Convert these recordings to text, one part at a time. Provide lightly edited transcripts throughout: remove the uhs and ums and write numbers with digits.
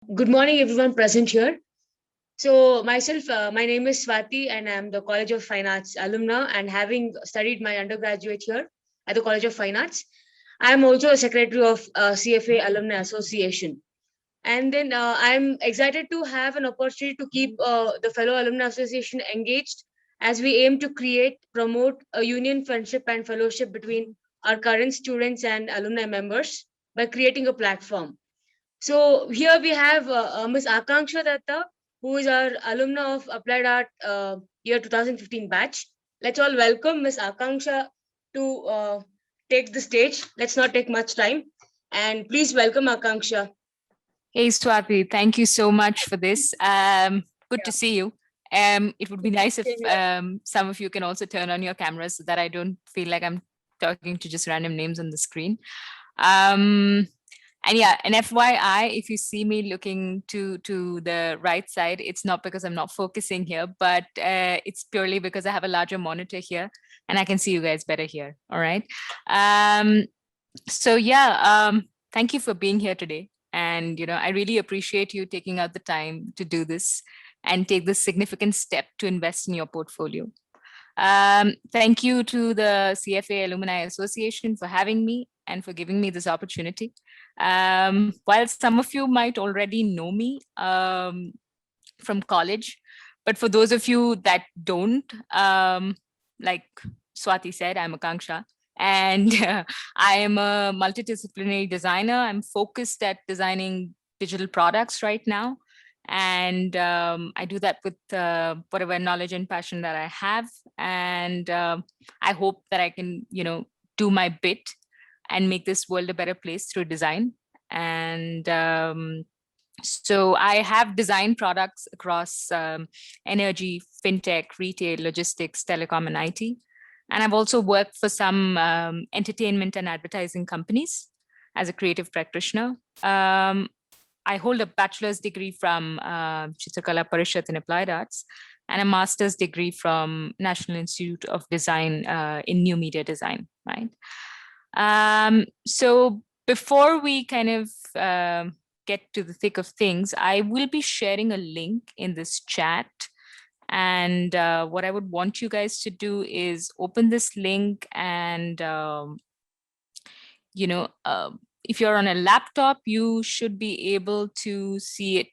Good morning, everyone present here. So, my name is Swati, and I'm the College of Fine Arts alumna, and having studied my undergraduate here at the College of Fine Arts, I am also a secretary of CFA Alumni Association. And then I'm excited to have an opportunity to keep the fellow alumni association engaged as we aim to create, promote a union friendship and fellowship between our current students and alumni members by creating a platform. So here we have Ms. Akanksha Dutta, who is our alumna of Applied Art year 2015 batch. Let's all welcome Ms. Akanksha to take the stage. Let's not take much time. And please welcome Akanksha. Hey, Swati, thank you so much for this. Good to see you. It would be nice if some of you can also turn on your cameras so that I don't feel like I'm talking to just random names on the screen. And yeah, an FYI, if you see me looking to the right side, it's not because I'm not focusing here, but it's purely because I have a larger monitor here and I can see you guys better here. All right. So yeah, thank you for being here today. And I really appreciate you taking out the time to do this and take this significant step to invest in your portfolio. Thank you to the CFA Alumni Association for having me and for giving me this opportunity. While some of you might already know me from college, but for those of you that don't, like Swati said, I'm Akanksha. And I am a multidisciplinary designer. I'm focused at designing digital products right now. And I do that with whatever knowledge and passion that I have. And I hope that I can, do my bit and make this world a better place through design. And so I have designed products across energy, fintech, retail, logistics, telecom, and IT. And I've also worked for some entertainment and advertising companies as a creative practitioner. I hold a bachelor's degree from Chitrakala Parishad in Applied Arts and a master's degree from National Institute of Design in New Media Design, right? So before we kind of get to the thick of things, I will be sharing a link in this chat. And what I would want you guys to do is open this link and, if you're on a laptop, you should be able to see it.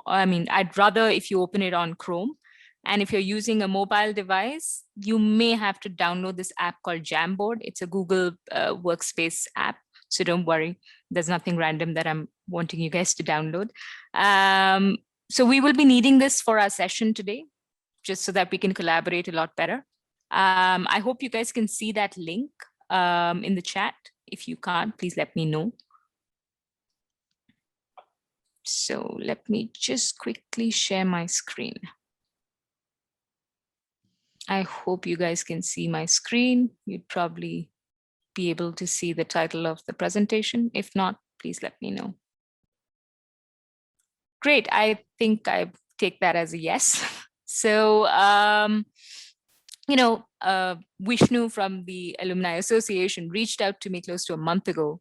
I mean, I'd rather if you open it on Chrome. And if you're using a mobile device, you may have to download this app called Jamboard. It's a Google Workspace app. So don't worry, there's nothing random that I'm wanting you guys to download. So we will be needing this for our session today, just so that we can collaborate a lot better. I hope you guys can see that link in the chat. If you can't, please let me know. So let me just quickly share my screen. I hope you guys can see my screen. You'd probably be able to see the title of the presentation. If not, please let me know. Great, I think I take that as a yes. So, Vishnu from the Alumni Association reached out to me close to a month ago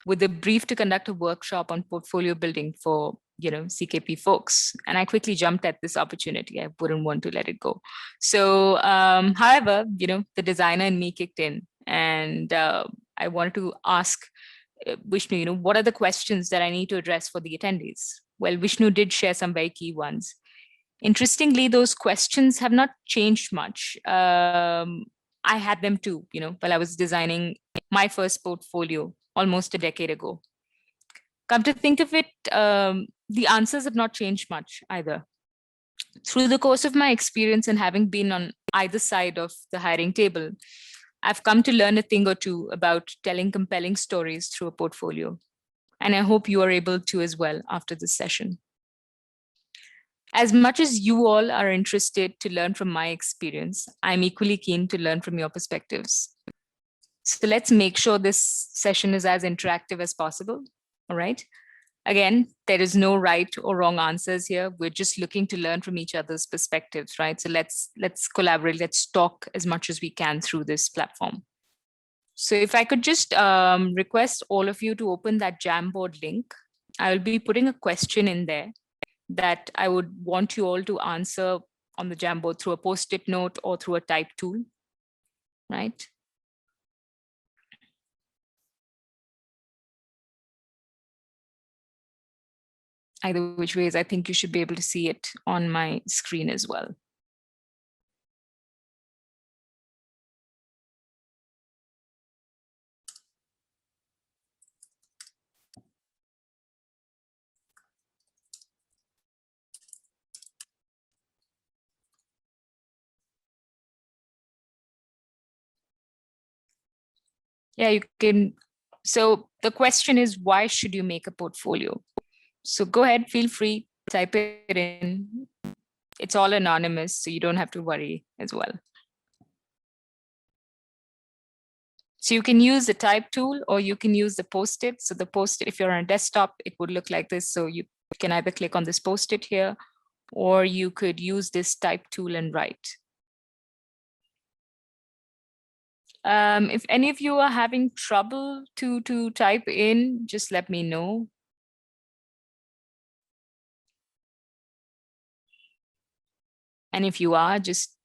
with a brief to conduct a workshop on portfolio building for, CKP folks. And I quickly jumped at this opportunity. I wouldn't want to let it go. So, however, the designer in me kicked in and I wanted to ask Vishnu, what are the questions that I need to address for the attendees? Well, Vishnu did share some very key ones. Interestingly, those questions have not changed much. I had them too, while I was designing my first portfolio almost a decade ago. Come to think of it, the answers have not changed much either. Through the course of my experience and having been on either side of the hiring table, I've come to learn a thing or two about telling compelling stories through a portfolio. And I hope you are able to as well after this session. As much as you all are interested to learn from my experience, I'm equally keen to learn from your perspectives. So let's make sure this session is as interactive as possible. All right. Again, there is no right or wrong answers here. We're just looking to learn from each other's perspectives, right? So let's collaborate. Let's talk as much as we can through this platform. So if I could just request all of you to open that Jamboard link. I will be putting a question in there that I would want you all to answer on the Jamboard through a post-it note or through a type tool, right? Either which ways, I think you should be able to see it on my screen as well. Yeah, you can. So the question is, why should you make a portfolio? So go ahead, feel free, type it in. It's all anonymous, so you don't have to worry as well. So you can use the type tool or you can use the post-it. So the post-it, if you're on a desktop, it would look like this. So you can either click on this post-it here, or you could use this type tool and write. If any of you are having trouble to type in, just let me know. And if you are, just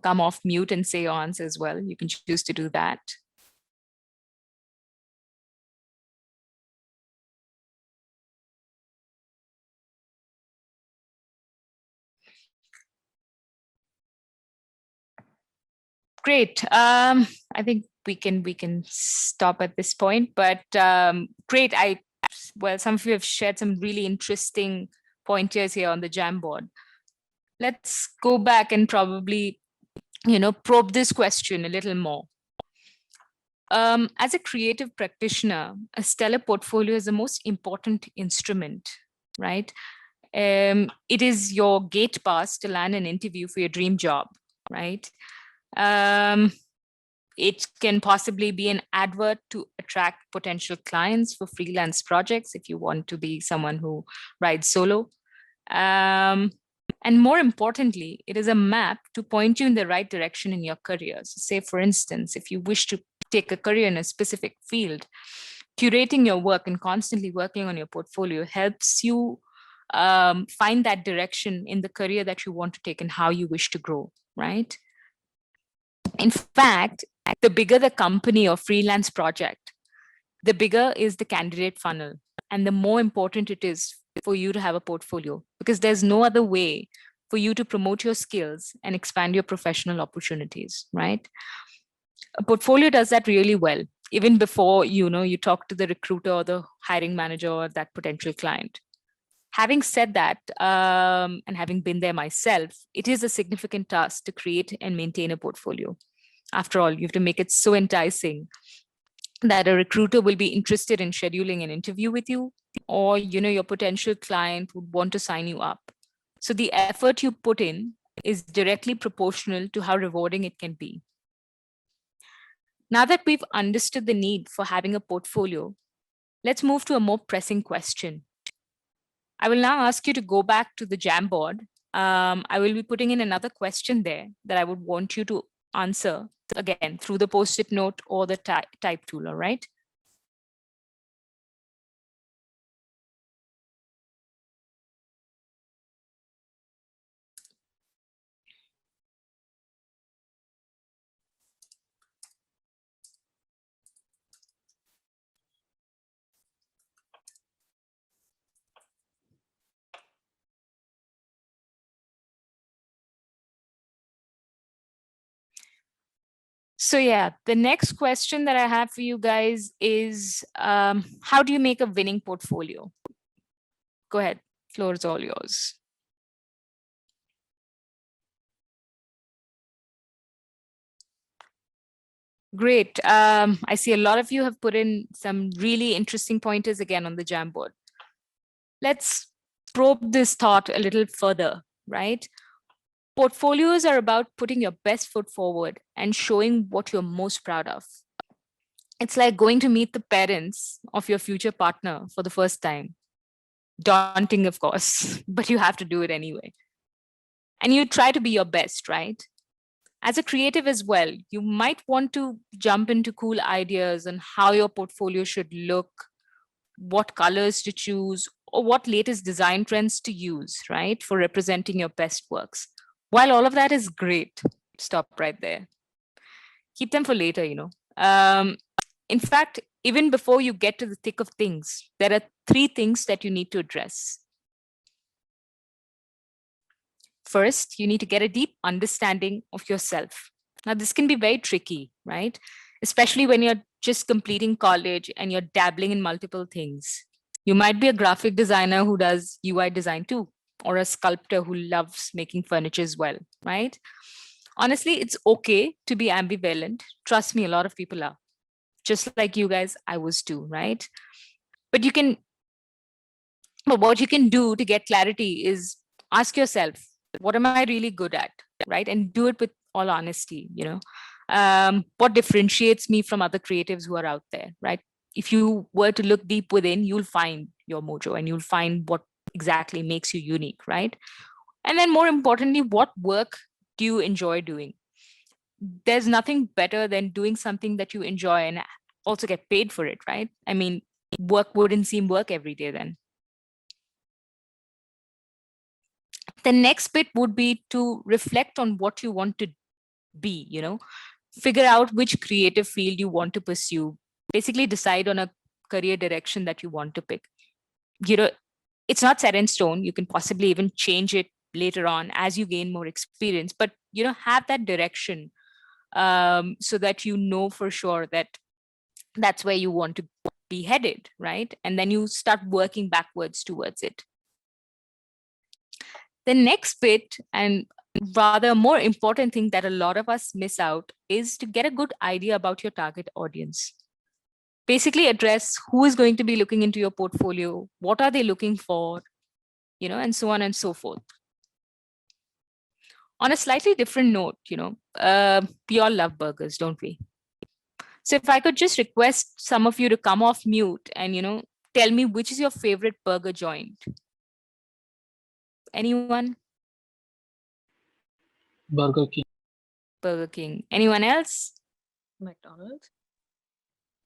come off mute and say your answer as well. You can choose to do that. Great. I think we can stop at this point. But great. Well, some of you have shared some really interesting pointers here on the Jamboard. Let's go back and probably, probe this question a little more. As a creative practitioner, a stellar portfolio is the most important instrument, right? It is your gate pass to land an interview for your dream job, right? It can possibly be an advert to attract potential clients for freelance projects if you want to be someone who rides solo. And more importantly, it is a map to point you in the right direction in your career. So say, for instance, if you wish to take a career in a specific field, curating your work and constantly working on your portfolio helps you find that direction in the career that you want to take and how you wish to grow, right? In fact, the bigger the company or freelance project, the bigger is the candidate funnel and the more important it is for you to have a portfolio, because there's no other way for you to promote your skills and expand your professional opportunities, right? A portfolio does that really well, even before you talk to the recruiter or the hiring manager or that potential client. Having said that, and having been there myself, it is a significant task to create and maintain a portfolio. After all, you have to make it so enticing that a recruiter will be interested in scheduling an interview with you, or your potential client would want to sign you up. So the effort you put in is directly proportional to how rewarding it can be. Now that we've understood the need for having a portfolio, let's move to a more pressing question. I will now ask you to go back to the Jamboard. I will be putting in another question there that I would want you to answer, again, through the post-it note or the type tool, all right? So yeah, the next question that I have for you guys is, how do you make a winning portfolio? Go ahead, floor is all yours. Great. I see a lot of you have put in some really interesting pointers again on the Jamboard. Let's probe this thought a little further, right? Portfolios are about putting your best foot forward and showing what you're most proud of. It's like going to meet the parents of your future partner for the first time. Daunting, of course, but you have to do it anyway. And you try to be your best, right? As a creative as well, you might want to jump into cool ideas on how your portfolio should look what colors to choose, or what latest design trends to use, right, for representing your best works. While all of that is great, stop right there. Keep them for later, in fact, even before you get to the thick of things, there are three things that you need to address. First, you need to get a deep understanding of yourself. Now, this can be very tricky, right? Especially when you're just completing college and you're dabbling in multiple things. You might be a graphic designer who does UI design too, or a sculptor who loves making furniture as well, right? Honestly, it's okay to be ambivalent. Trust me, a lot of people are. Just like you guys, I was too, right? But what you can do to get clarity is ask yourself, what am I really good at, right? And do it with all honesty. What differentiates me from other creatives who are out there, right? If you were to look deep within, you'll find your mojo and you'll find what exactly makes you unique, right? And then more importantly, what work do you enjoy doing? There's nothing better than doing something that you enjoy and also get paid for it, right? I mean, work wouldn't seem work every day then. The next bit would be to reflect on what you want to be, figure out which creative field you want to pursue, basically decide on a career direction that you want to pick. It's not set in stone. You can possibly even change it later on as you gain more experience, but have that direction, so that you know for sure that that's where you want to be headed, right? And then you start working backwards towards it. The next bit, and rather more important thing that a lot of us miss out, is to get a good idea about your target audience. Basically address who is going to be looking into your portfolio, what are they looking for, and so on and so forth. On a slightly different note, we all love burgers, don't we? So if I could just request some of you to come off mute and, tell me which is your favorite burger joint. Anyone? Burger King. Burger King. Anyone else? McDonald's.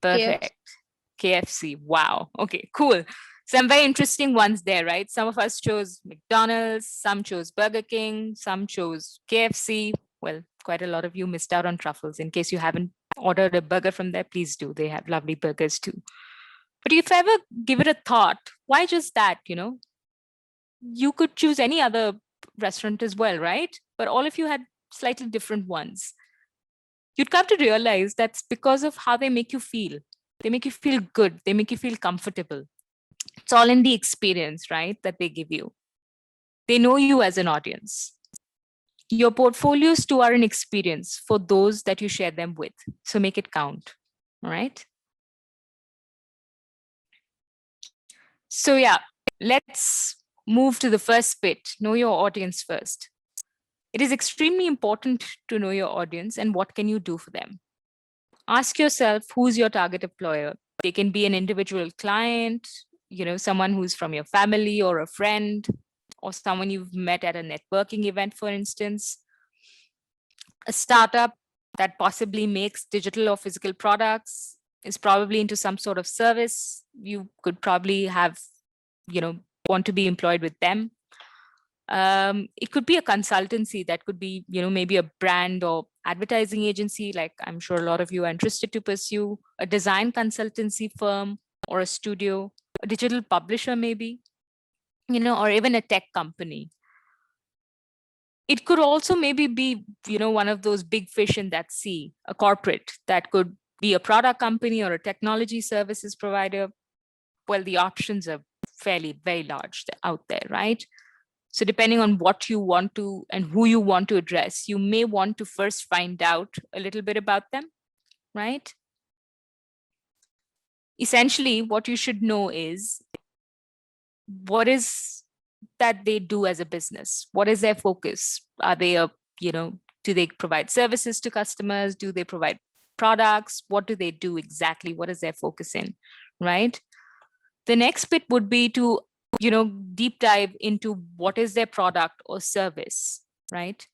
Perfect. KFC. Wow. Okay, cool. Some very interesting ones there, right? Some of us chose McDonald's, some chose Burger King, some chose KFC. Well, quite a lot of you missed out on truffles. In case you haven't ordered a burger from there, please do. They have lovely burgers too. But if you ever give it a thought, why just that, You could choose any other restaurant as well, right? But all of you had slightly different ones. You'd come to realize that's because of how they make you feel. They make you feel good. They make you feel comfortable. It's all in the experience, right, that they give you. They know you as an audience. Your portfolios too are an experience for those that you share them with. So make it count, all right? So yeah, let's move to the first bit, know your audience first. It is extremely important to know your audience and what can you do for them. Ask yourself, who's your target employer? They can be an individual client, someone who's from your family or a friend, or someone you've met at a networking event, for instance. A startup that possibly makes digital or physical products is probably into some sort of service. You could probably have, want to be employed with them. It could be a consultancy that could be, maybe a brand or advertising agency, like I'm sure a lot of you are interested to pursue, a design consultancy firm or a studio, a digital publisher maybe, or even a tech company. It could also maybe be, one of those big fish in that sea, a corporate that could be a product company or a technology services provider. Well, the options are fairly, very large out there, right? So depending on what you want to and who you want to address, you may want to first find out a little bit about them, right? Essentially, what you should know is what is that they do as a business? What is their focus? Are they do they provide services to customers? Do they provide products? What do they do exactly? What is their focus in, right? The next bit would be to deep dive into what is their product or service, right?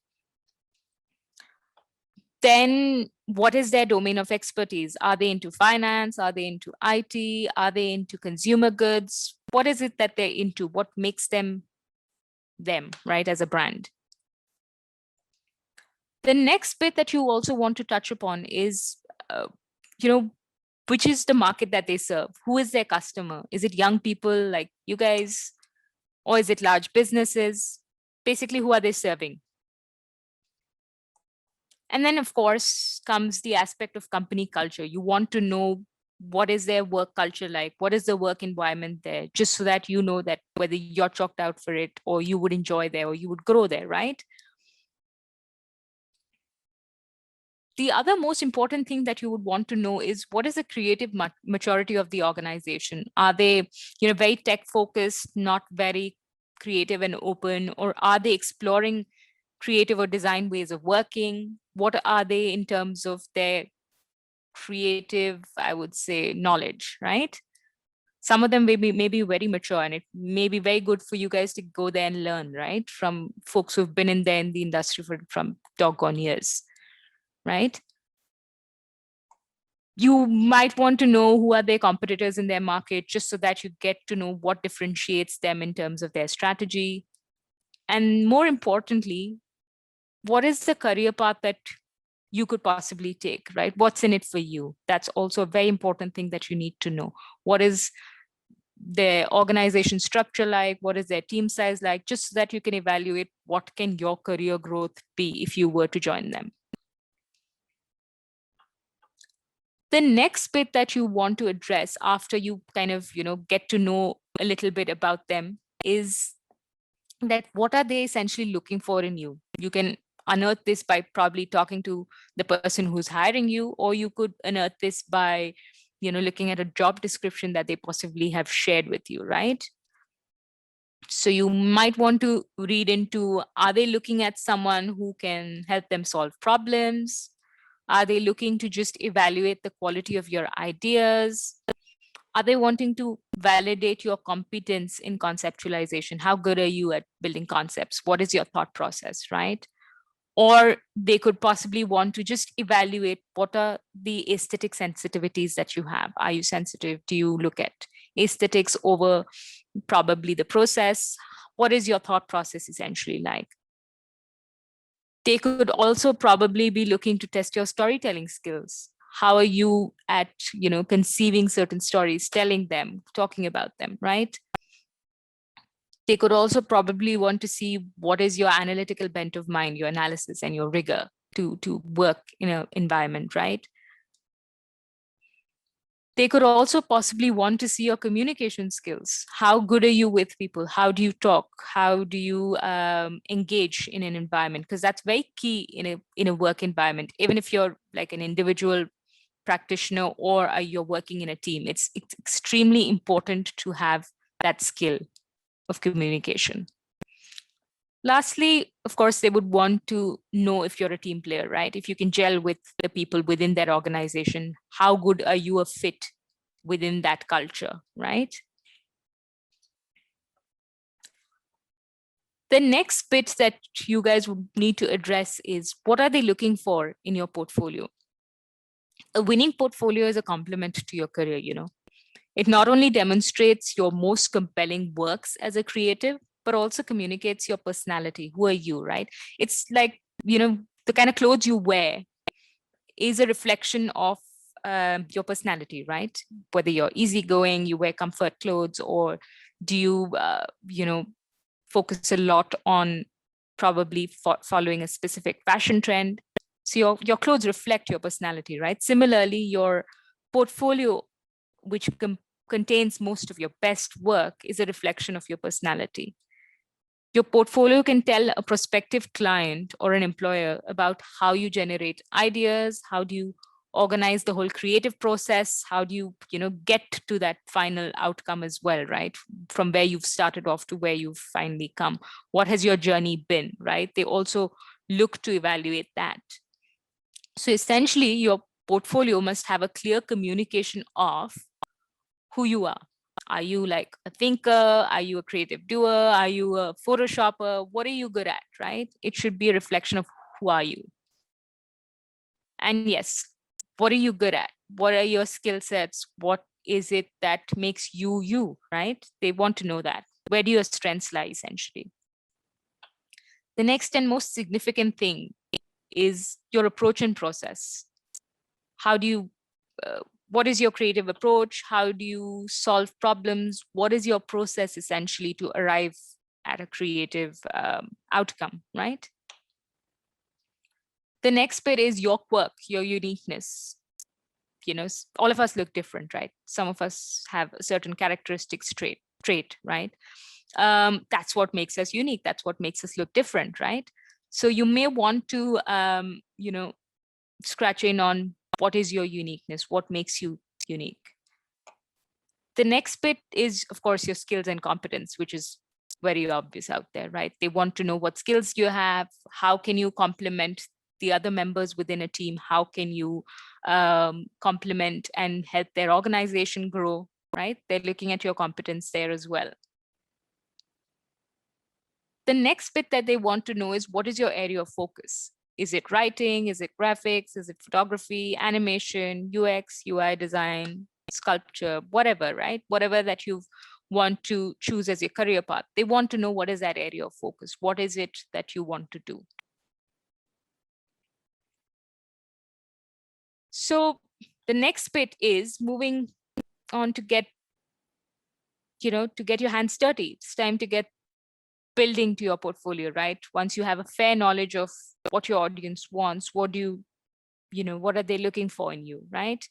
Then what is their domain of expertise? Are they into finance? Are they into IT? Are they into consumer goods? What is it that they're into? What makes them, right, as a brand? The next bit that you also want to touch upon is, you know, which is the market that they serve? Who is their customer? Is it young people like you guys? Or is it large businesses? Basically, who are they serving? And then, of course, comes the aspect of company culture. You want to know what is their work culture like? What is the work environment there? Just so that you know that whether you're chalked out for it or you would enjoy there or you would grow there, right? The other most important thing that you would want to know is what is the creative maturity of the organization? Are they, very tech focused, not very creative and open, or are they exploring creative or design ways of working? What are they in terms of their creative, I would say, knowledge, right? Some of them may be very mature, and it may be very good for you guys to go there and learn, right? From folks who've been in there in the industry from doggone years, right? You might want to know who are their competitors in their market, just so that you get to know what differentiates them in terms of their strategy. And more importantly, what is the career path that you could possibly take, right? What's in it for you? That's also a very important thing that you need to know. What is their organization structure like? What is their team size like? Just so that you can evaluate what can your career growth be if you were to join them. The next bit that you want to address after you kind of, get to know a little bit about them is that what are they essentially looking for in you? You can unearth this by probably talking to the person who's hiring you, or you could unearth this by, looking at a job description that they possibly have shared with you, right? So you might want to read into, are they looking at someone who can help them solve problems? Are they looking to just evaluate the quality of your ideas? Are they wanting to validate your competence in conceptualization? How good are you at building concepts? What is your thought process, right? Or they could possibly want to just evaluate what are the aesthetic sensitivities that you have. Are you sensitive? Do you look at aesthetics over probably the process? What is your thought process essentially like? They could also probably be looking to test your storytelling skills. How are you at, conceiving certain stories, telling them, talking about them, right? They could also probably want to see what is your analytical bent of mind, your analysis and your rigor to work in an environment, right? They could also possibly want to see your communication skills. How good are you with people? How do you talk? How do you engage in an environment? Because that's very key in a work environment. Even if you're like an individual practitioner or you're working in a team, it's extremely important to have that skill of communication. Lastly, of course, they would want to know if you're a team player, right? If you can gel with the people within that organization, how good are you a fit within that culture, right? The next bit that you guys would need to address is, what are they looking for in your portfolio? A winning portfolio is a complement to your career, It not only demonstrates your most compelling works as a creative, but also communicates your personality. Who are you, right? It's like, the kind of clothes you wear is a reflection of your personality, right? Whether you're easygoing, you wear comfort clothes, or do you, focus a lot on probably following a specific fashion trend. So your clothes reflect your personality, right? Similarly, your portfolio, which contains most of your best work, is a reflection of your personality. Your portfolio can tell a prospective client or an employer about how you generate ideas, how do you organize the whole creative process, how do you, get to that final outcome as well, right? From where you've started off to where you've finally come. What has your journey been, right? They also look to evaluate that. So essentially, your portfolio must have a clear communication of who you are. Are you like a thinker? Are you a creative doer? Are you a photoshopper? What are you good at, right? It should be a reflection of who are you. And yes, what are you good at? What are your skill sets? What is it that makes you you, right? They want to know that. Where do your strengths lie, essentially? The next and most significant thing is your approach and process. How do you, what is your creative approach? How do you solve problems? What is your process essentially to arrive at a creative outcome, right? The next bit is your quirk, your uniqueness. All of us look different, right? Some of us have a certain characteristics trait, right? That's what makes us unique. That's what makes us look different, right? So you may want to scratch in on what is your uniqueness, what makes you unique. The next bit is, of course, your skills and competence, which is very obvious out there, right? They want to know what skills you have, how can you complement the other members within a team, how can you complement and help their organization grow, right? They're looking at your competence there as well. The next bit that they want to know is, what is your area of focus? Is it writing? Is it graphics? Is it photography, animation, UX, UI design, sculpture, whatever, right? Whatever that you want to choose as your career path. They want to know, what is that area of focus? What is it that you want to do? So the next bit is moving on to get your hands dirty. It's time to get building to your portfolio, right? Once you have a fair knowledge of what your audience wants, what are they looking for in you, right?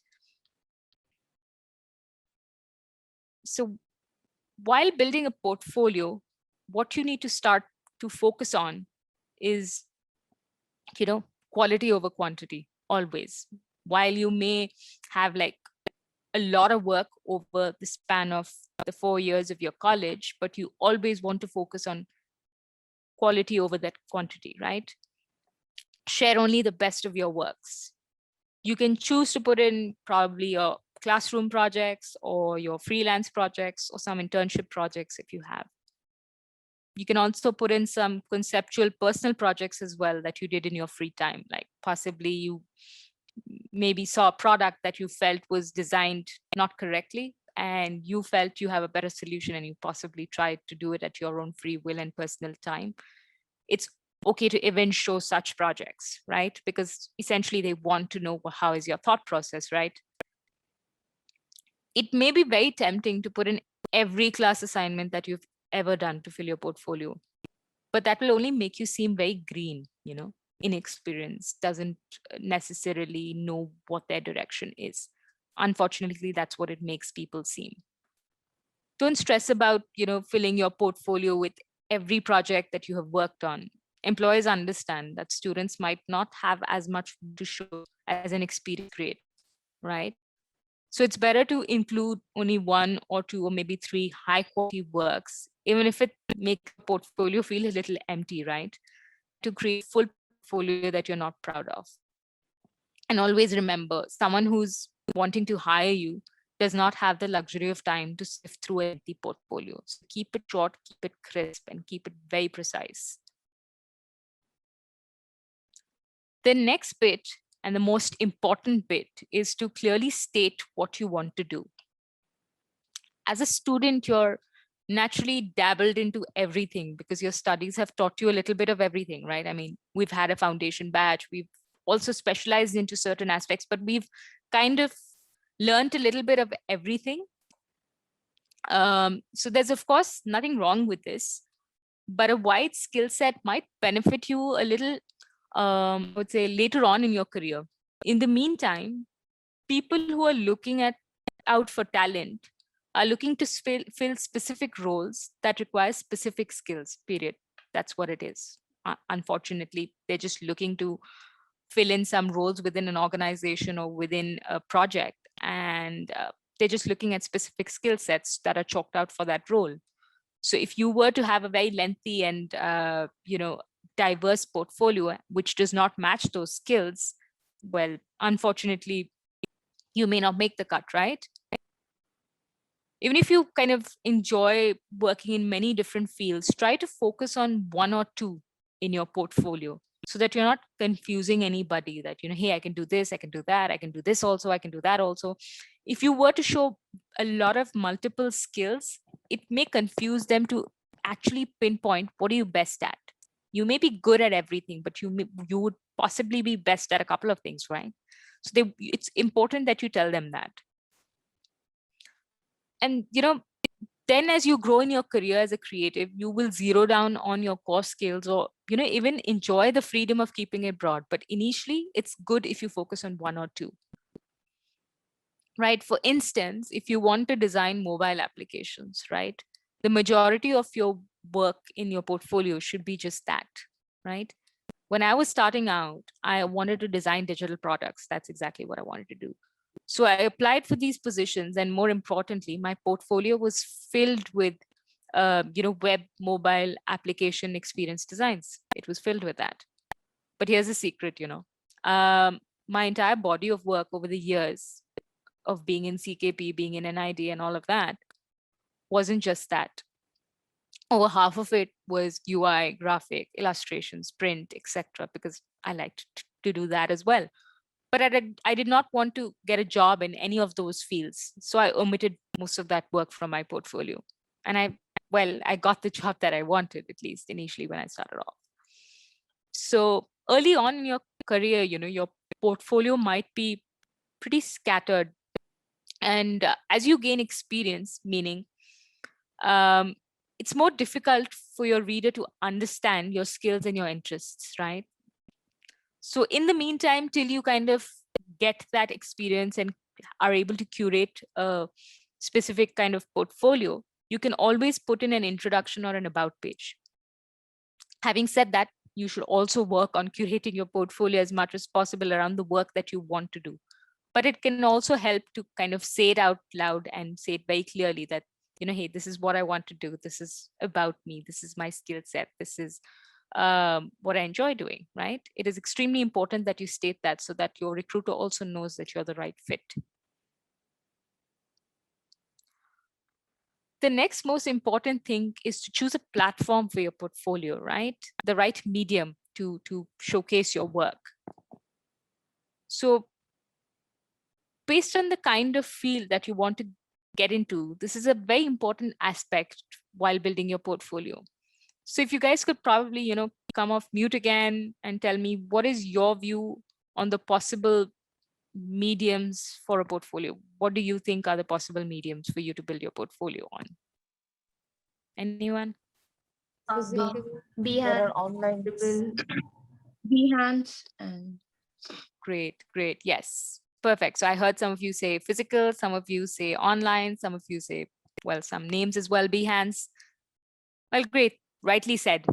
So while building a portfolio, what you need to start to focus on is, quality over quantity, always. While you may have like a lot of work over the span of the 4 years of your college, but you always want to focus on quality over that quantity, right? Share only the best of your works. You can choose to put in probably your classroom projects or your freelance projects or some internship projects if you have. You can also put in some conceptual personal projects as well that you did in your free time, like possibly you maybe saw a product that you felt was designed not correctly and you felt you have a better solution and you possibly tried to do it at your own free will and personal time. It's okay to even show such projects, right? Because essentially they want to know how is your thought process, right? It may be very tempting to put in every class assignment that you've ever done to fill your portfolio, but that will only make you seem very green, inexperienced, doesn't necessarily know what their direction is. Unfortunately, that's what it makes people seem. Don't stress about, filling your portfolio with every project that you have worked on. Employers understand that students might not have as much to show as an experienced creator, right? So it's better to include only 1 or 2 or maybe 3 high quality works, even if it makes the portfolio feel a little empty, right? To create full portfolio that you're not proud of. And always remember, someone who's wanting to hire you does not have the luxury of time to sift through an empty portfolio. So keep it short, keep it crisp, and keep it very precise. The next bit, and the most important bit, is to clearly state what you want to do. As a student, you're naturally dabbled into everything because your studies have taught you a little bit of everything, right? I mean, we've had a foundation batch, we've also specialized into certain aspects, but we've kind of learned a little bit of everything. So there's, of course, nothing wrong with this, but a wide skill set might benefit you a little, I would say, later on in your career. In the meantime, people who are looking out for talent are looking to fill specific roles that require specific skills, period. That's what it is. Unfortunately, they're just looking to fill in some roles within an organization or within a project, and they're just looking at specific skill sets that are chalked out for that role. So if you were to have a very lengthy and diverse portfolio which does not match those skills, well, unfortunately, you may not make the cut, right? Even if you kind of enjoy working in many different fields, try to focus on 1 or 2 in your portfolio. so that you're not confusing anybody that, hey, I can do this, I can do that, I can do this also, I can do that also. If you were to show a lot of multiple skills, it may confuse them to actually pinpoint what are you best at. You may be good at everything, but you would possibly be best at a couple of things, right? So it's important that you tell them that. And then as you grow in your career as a creative, you will zero down on your core skills, or even enjoy the freedom of keeping it broad. But initially, it's good if you focus on one or two. Right? For instance, if you want to design mobile applications, right? The majority of your work in your portfolio should be just that, right? When I was starting out, I wanted to design digital products. That's exactly what I wanted to do. So I applied for these positions, and more importantly, my portfolio was filled with, web mobile application experience designs. It was filled with that. But here's a secret, my entire body of work over the years of being in CKP, being in NID, and all of that wasn't just that. Over half of it was UI, graphic, illustrations, print, etc., because I liked to do that as well. But I did not want to get a job in any of those fields. So I omitted most of that work from my portfolio. And I got the job that I wanted, at least initially when I started off. So early on in your career, your portfolio might be pretty scattered. And as you gain experience, meaning it's more difficult for your reader to understand your skills and your interests, right? So in the meantime, till you kind of get that experience and are able to curate a specific kind of portfolio, you can always put in an introduction or an about page. Having said that, you should also work on curating your portfolio as much as possible around the work that you want to do. But it can also help to kind of say it out loud and say it very clearly that, hey, this is what I want to do. This is about me. This is my skill set. This is what I enjoy doing, right? It is extremely important that you state that so that your recruiter also knows that you're the right fit. The next most important thing is to choose a platform for your portfolio, right? The right medium to showcase your work. So based on the kind of field that you want to get into, this is a very important aspect while building your portfolio. So if you guys could probably, come off mute again and tell me what is your view on the possible mediums for a portfolio. What do you think are the possible mediums for you to build your portfolio on? Anyone? Physical, there Behance, are online Behance, and Great. Yes, perfect. So I heard some of you say physical, some of you say online, some of you say, well, some names as well, Behance. Well, great, rightly said.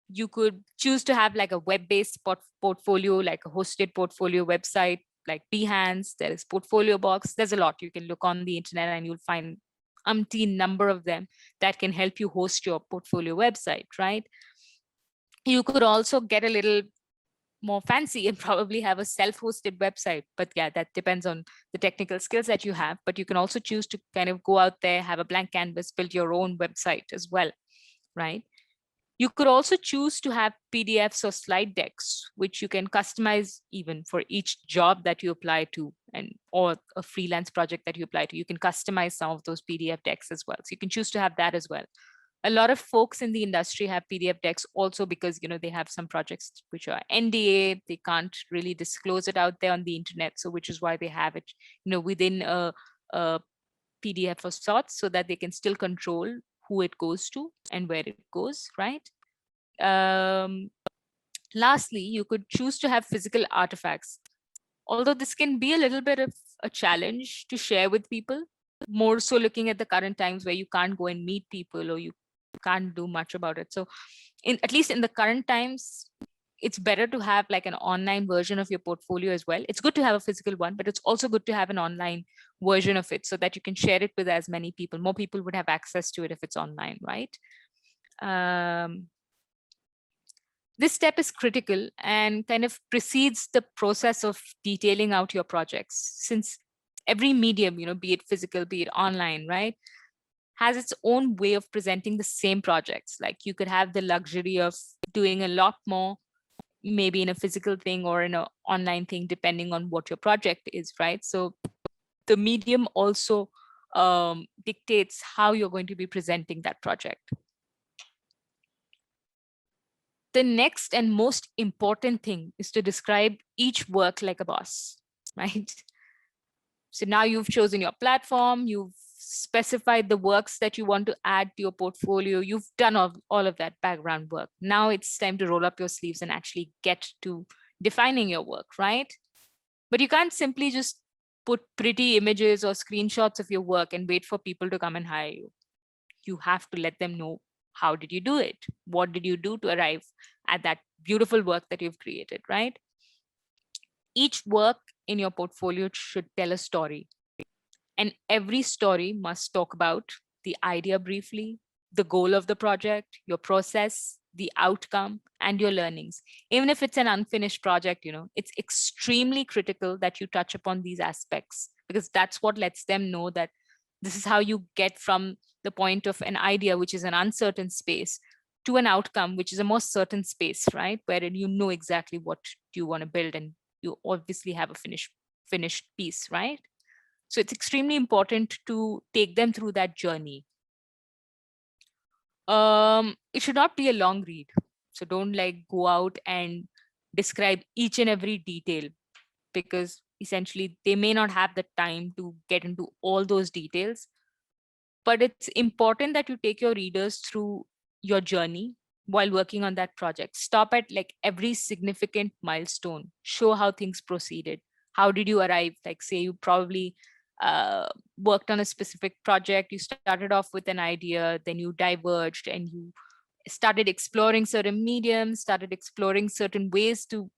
You could choose to have like a web-based portfolio, like a hosted portfolio website, like Behance. There is Portfolio Box. There's a lot. You can look on the internet and you'll find umpteen number of them that can help you host your portfolio website, right? You could also get a little more fancy and probably have a self-hosted website. But yeah, that depends on the technical skills that you have. But you can also choose to kind of go out there, have a blank canvas, build your own website as well, right? You could also choose to have PDFs or slide decks, which you can customize even for each job that you apply to, and or a freelance project that you apply to. You can customize some of those PDF decks as well. So you can choose to have that as well. A lot of folks in the industry have PDF decks also because they have some projects which are NDA. They can't really disclose it out there on the internet. So which is why they have it within a PDF of sorts, so that they can still control who it goes to and where it goes, right? Lastly, you could choose to have physical artifacts. Although this can be a little bit of a challenge to share with people, more so looking at the current times where you can't go and meet people or you can't do much about it. So at least in the current times, it's better to have like an online version of your portfolio as well. It's good to have a physical one, but it's also good to have an online version of it so that you can share it with as many people. More people would have access to it if it's online, right? This step is critical and kind of precedes the process of detailing out your projects, since every medium, be it physical, be it online, right, has its own way of presenting the same projects. Like you could have the luxury of doing a lot more maybe in a physical thing or in an online thing, depending on what your project is, right? So the medium also dictates how you're going to be presenting that project. The next and most important thing is to describe each work like a boss, right? So now you've chosen your platform, you've specified the works that you want to add to your portfolio, you've done all of that background work. Now it's time to roll up your sleeves and actually get to defining your work, right? But you can't simply just put pretty images or screenshots of your work and wait for people to come and hire you. You have to let them know, how did you do it? What did you do to arrive at that beautiful work that you've created, right? Each work in your portfolio should tell a story, and every story must talk about the idea briefly, the goal of the project, your process, the outcome, and your learnings. Even if it's an unfinished project, it's extremely critical that you touch upon these aspects, because that's what lets them know that this is how you get from the point of an idea, which is an uncertain space, to an outcome, which is a more certain space, right? Wherein you know exactly what you want to build, and you obviously have a finished piece, right? So it's extremely important to take them through that journey. It should not be a long read. So don't like go out and describe each and every detail, because essentially they may not have the time to get into all those details. But it's important that you take your readers through your journey while working on that project. Stop at like every significant milestone, show how things proceeded. How did you arrive? Like, say you probably worked on a specific project, you started off with an idea, then you diverged and you started exploring certain mediums, started exploring certain ways to,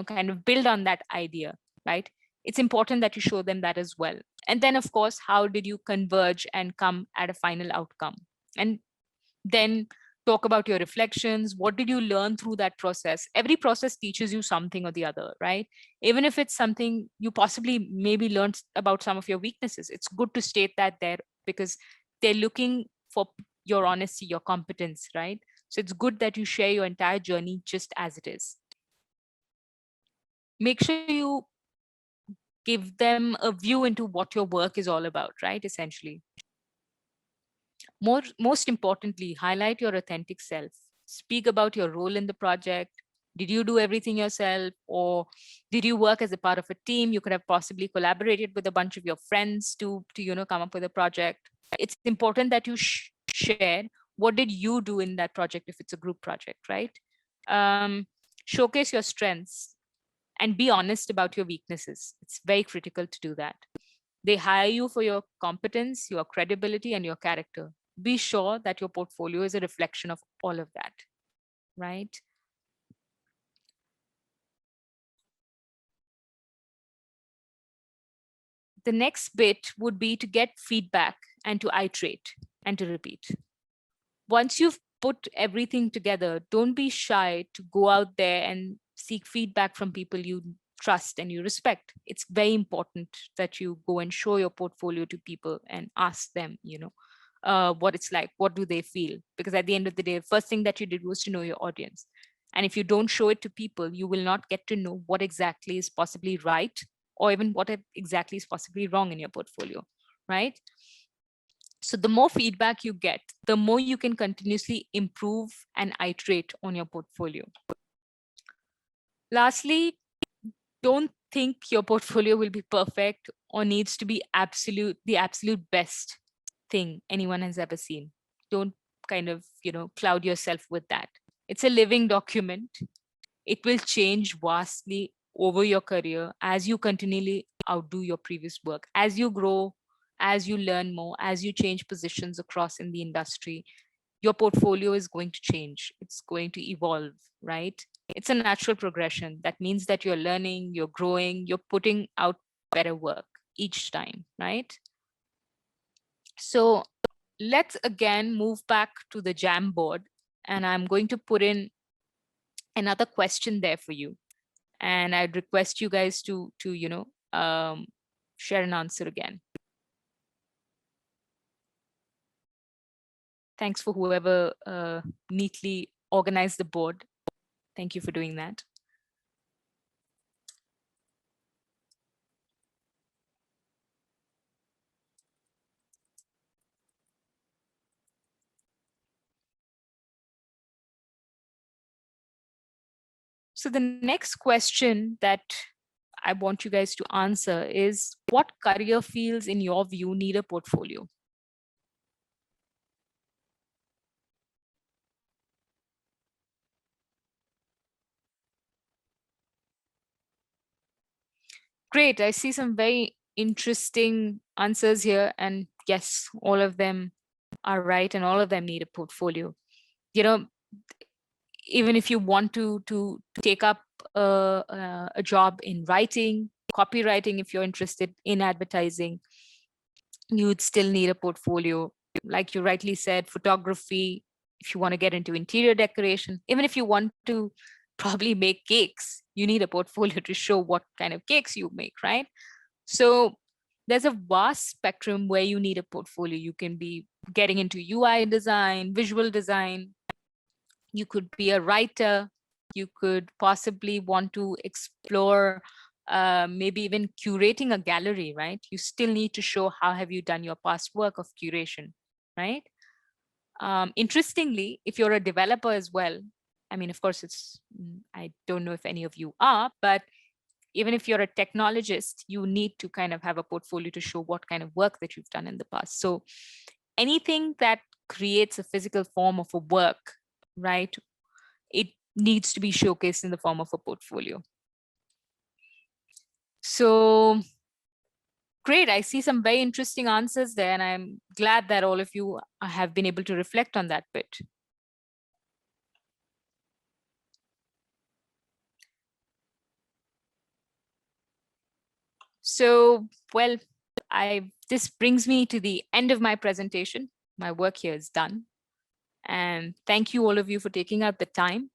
kind of build on that idea, right? It's important that you show them that as well. And then, of course, how did you converge and come at a final outcome? And then talk about your reflections. What did you learn through that process? Every process teaches you something or the other, right? Even if it's something you possibly maybe learned about some of your weaknesses, it's good to state that there, because they're looking for your honesty, your competence, right? So it's good that you share your entire journey just as it is. Make sure you give them a view into what your work is all about, right? Essentially. Most importantly, highlight your authentic self. Speak about your role in the project. Did you do everything yourself, or did you work as a part of a team? You could have possibly collaborated with a bunch of your friends to come up with a project. It's important that you share what did you do in that project if it's a group project, right? Showcase your strengths and be honest about your weaknesses. It's very critical to do that. They hire you for your competence, your credibility, and your character. Be sure that your portfolio is a reflection of all of that, right? The next bit would be to get feedback and to iterate and to repeat. Once you've put everything together, don't be shy to go out there and seek feedback from people you trust and you respect. It's very important that you go and show your portfolio to people and ask them, what it's like, what do they feel? Because at the end of the day, the first thing that you did was to know your audience. And if you don't show it to people, you will not get to know what exactly is possibly right, or even what exactly is possibly wrong in your portfolio, right? So the more feedback you get, the more you can continuously improve and iterate on your portfolio. Lastly, don't think your portfolio will be perfect or needs to be the absolute best thing anyone has ever seen. Don't kind of, cloud yourself with that. It's a living document. It will change vastly over your career as you continually outdo your previous work. As you grow, as you learn more, as you change positions across in the industry, your portfolio is going to change. It's going to evolve, right? It's a natural progression. That means that you're learning, you're growing, you're putting out better work each time, right? So let's again move back to the Jamboard, and I'm going to put in another question there for you. And I'd request you guys to share an answer again. Thanks for whoever neatly organized the board. Thank you for doing that. So the next question that I want you guys to answer is, what career fields in your view need a portfolio? Great, I see some very interesting answers here, and yes, all of them are right and all of them need a portfolio. You know, even if you want to take up a job in writing, copywriting, if you're interested in advertising, you'd still need a portfolio. Like you rightly said, photography, if you want to get into interior decoration, even if you want to probably make cakes, you need a portfolio to show what kind of cakes you make, right? So there's a vast spectrum where you need a portfolio. You can be getting into UI design, visual design, you could be a writer, you could possibly want to explore maybe even curating a gallery, right? You still need to show how have you done your past work of curation, right? Interestingly, if you're a developer as well, I mean, of course, I don't know if any of you are, but even if you're a technologist, you need to kind of have a portfolio to show what kind of work that you've done in the past. So anything that creates a physical form of a work, right? It needs to be showcased in the form of a portfolio. So great, I see some very interesting answers there, and I'm glad that all of you have been able to reflect on that bit. So, well, this brings me to the end of my presentation. My work here is done. And thank you all of you for taking out the time.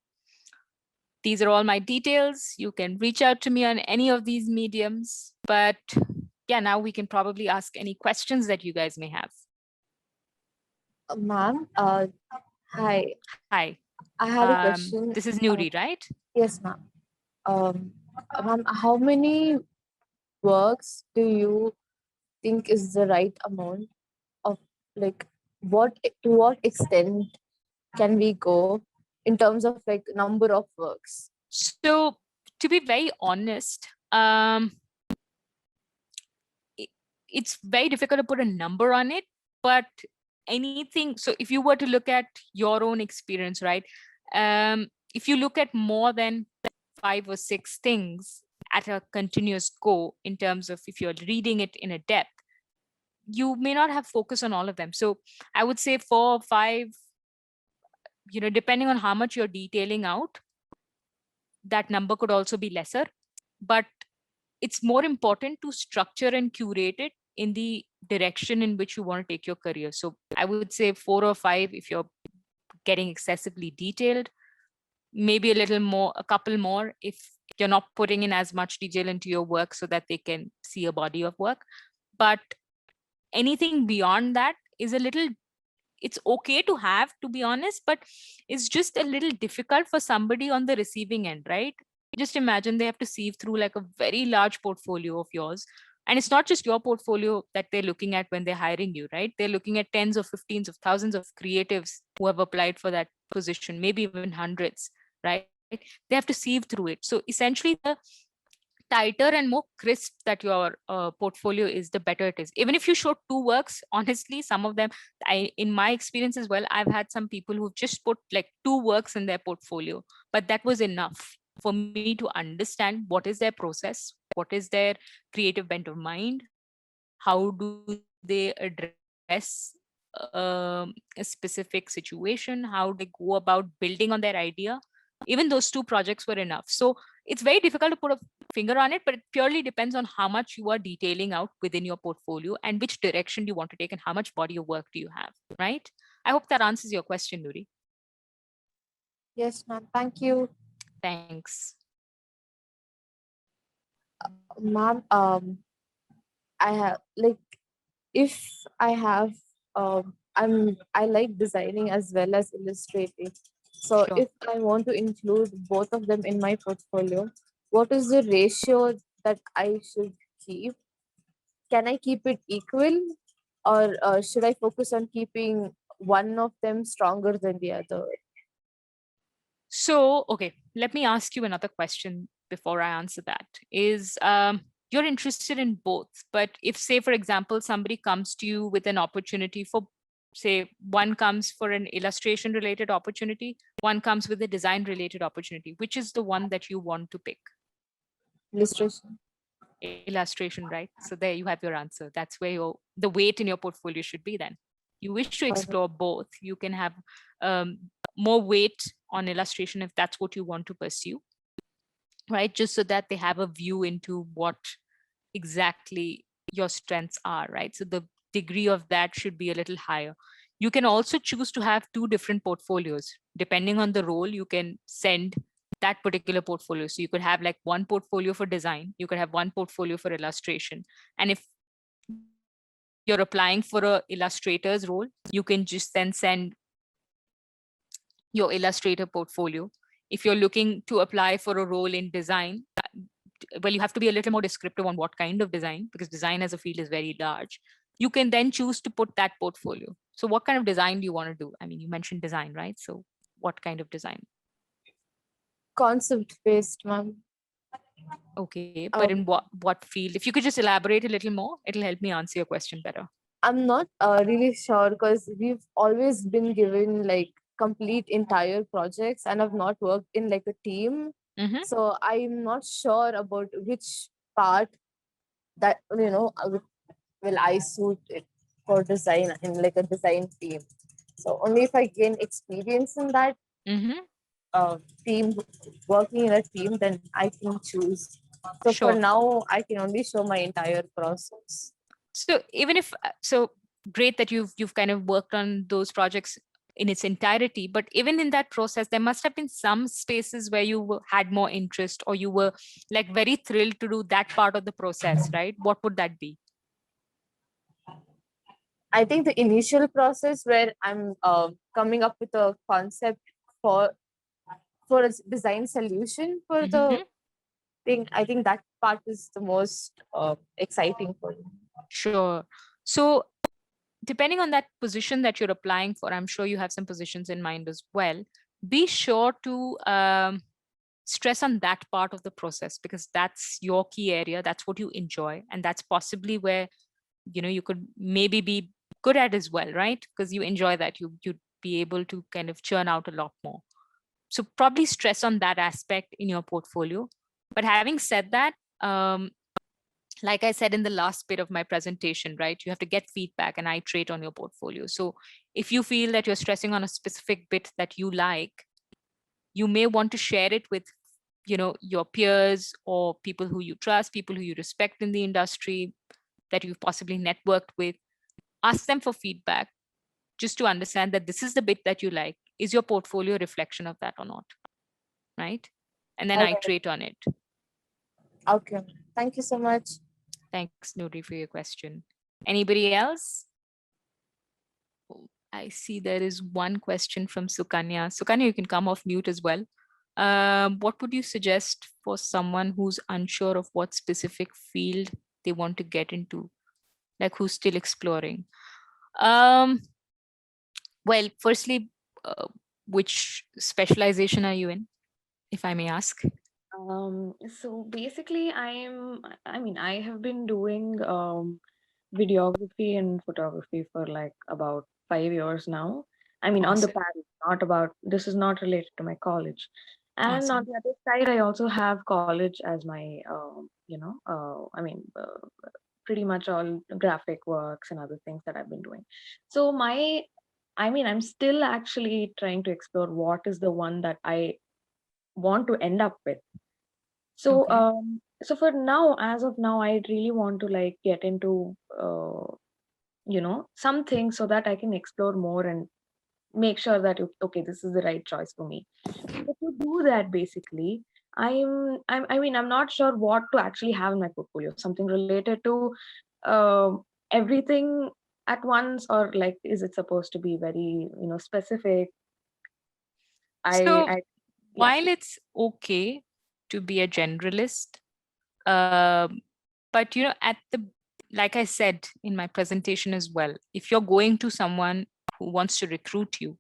These are all my details. You can reach out to me on any of these mediums. But yeah, now we can probably ask any questions that you guys may have. Ma'am, hi. Hi. I had a question. This is Nuri, right? Yes, ma'am. Ma'am, how many works do you think is the right amount of, like, to what extent can we go in terms of like number of works? So to be very honest, it's very difficult to put a number on it, but anything, so if you were to look at your own experience, right? If you look at more than 5 or 6 things at a continuous go, in terms of if you're reading it in a depth, you may not have focus on all of them. So I would say 4 or 5, depending on how much you're detailing out, that number could also be lesser. But it's more important to structure and curate it in the direction in which you want to take your career. So I would say 4 or 5 if you're getting excessively detailed, maybe a little more, a couple more if you're not putting in as much detail into your work so that they can see a body of work. But anything beyond that is a little, it's okay to have, to be honest, but it's just a little difficult for somebody on the receiving end, right? Just imagine they have to sieve through like a very large portfolio of yours. And it's not just your portfolio that they're looking at when they're hiring you, right? They're looking at tens of 15s of thousands of creatives who have applied for that position, maybe even hundreds, right? They have to sieve through it. So essentially, the tighter and more crisp that your portfolio is, the better it is. Even if you show 2 works, honestly, some of them, in my experience as well, I've had some people who've just put like 2 works in their portfolio, but that was enough for me to understand what is their process, what is their creative bent of mind, how do they address a specific situation, how do they go about building on their idea. Even those 2 projects were enough. So it's very difficult to put a finger on it, but it purely depends on how much you are detailing out within your portfolio and which direction do you want to take and how much body of work do you have, right? I hope that answers your question, Nuri. Yes, ma'am. Thank you. Thanks. Ma'am, I have like, if I have I like designing as well as illustrating. So Sure. if I want to include both of them in my portfolio, what is the ratio that I should keep? Can I keep it equal, or should I focus on keeping one of them stronger than the other? So, okay, let me ask you another question before I answer that. Is you're interested in both, but if, say, for example, somebody comes to you with an opportunity for, say, one comes for an illustration related opportunity, one comes with a design related opportunity, which is the one that you want to pick? Illustration. Illustration, right? So there you have your answer. That's where the weight in your portfolio should be then. You wish to explore both, you can have more weight on illustration if that's what you want to pursue, right? Just so that they have a view into what exactly your strengths are, right? So the degree of that should be a little higher. You can also choose to have two different portfolios. Depending on the role, you can send that particular portfolio. So you could have like one portfolio for design, you could have one portfolio for illustration. And if you're applying for a illustrator's role, you can just then send your illustrator portfolio. If you're looking to apply for a role in design, well, you have to be a little more descriptive on what kind of design, because design as a field is very large. You can then choose to put that portfolio. So what kind of design do you want to do? I mean, you mentioned design, right? So what kind of design? Concept based, ma'am. Okay, but in what field? If you could just elaborate a little more, it'll help me answer your question better. I'm not really sure because we've always been given like complete entire projects and I've not worked in like a team. Mhm. So I'm not sure about which part that, will I suit it for design in like a design team. So only if I gain experience in that Mhm. team, working in a team, then I can choose. So for Sure. now, I can only show my entire process. So even if so great that you've kind of worked on those projects in its entirety, but even in that process there must have been some spaces where you had more interest, or you were like very thrilled to do that part of the process, right? What would that be? I think the initial process where I'm coming up with a concept for a design solution for the thing, I think that part is the most exciting for me. Sure. So depending on that position that you're applying for, I'm sure you have some positions in mind as well. Be sure to stress on that part of the process, because that's your key area, that's what you enjoy, and that's possibly where you could maybe be good at as well, right? Because you enjoy that, you'd be able to kind of churn out a lot more. So probably stress on that aspect in your portfolio. But having said that, like I said in the last bit of my presentation, right, you have to get feedback and iterate on your portfolio. So if you feel that you're stressing on a specific bit that you like, you may want to share it with your peers or people who you trust, people who you respect in the industry, that you've possibly networked with. Ask them for feedback, just to understand that this is the bit that you like. Is your portfolio a reflection of that or not? Right? And then Okay. iterate on it. Okay. Thank you so much. Thanks, Nuri, for your question. Anybody else? I see there is one question from Sukanya. Sukanya, you can come off mute as well. What would you suggest for someone who's unsure of what specific field they want to get into, like who's still exploring? Well, firstly, which specialization are you in, if I may ask? So basically, I have been doing videography and photography for like about 5 years now. I mean, on the Awesome. pad, this is not related to my college. And on Awesome. the other side, I also have college as my, pretty much all graphic works and other things that I've been doing. So I'm still actually trying to explore what is the one that I want to end up with. So, Okay. so for now, as of now, I really want to like get into, something so that I can explore more and make sure that okay, this is the right choice for me. But to do that, basically, I'm not sure what to actually have in my portfolio. Something related to everything at once, or like, is it supposed to be very, specific? So I yeah. while it's okay to be a generalist, um, but at the, like I said in my presentation as well, if you're going to someone who wants to recruit you,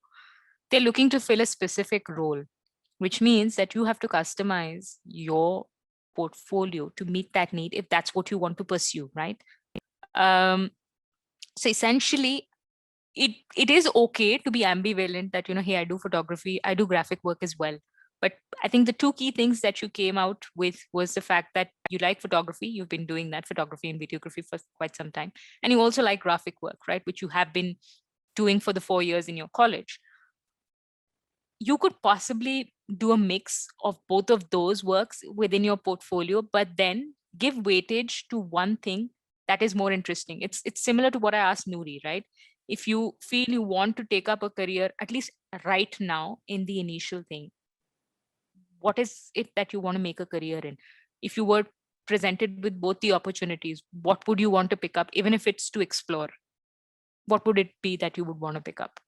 they're looking to fill a specific role. which means that you have to customize your portfolio to meet that need if that's what you want to pursue, right? So essentially, it is okay to be ambivalent that, hey, I do photography, I do graphic work as well. But I think the two key things that you came out with was the fact that you like photography, you've been doing that photography and videography for quite some time, and you also like graphic work, right, which you have been doing for the 4 years in your college. You could possibly do a mix of both of those works within your portfolio, but then give weightage to one thing that is more interesting. It's similar to what I asked Noori, right? If you feel you want to take up a career, at least right now in the initial thing, what is it that you want to make a career in? If you were presented with both the opportunities, what would you want to pick up, even if it's to explore? What would it be that you would want to pick up?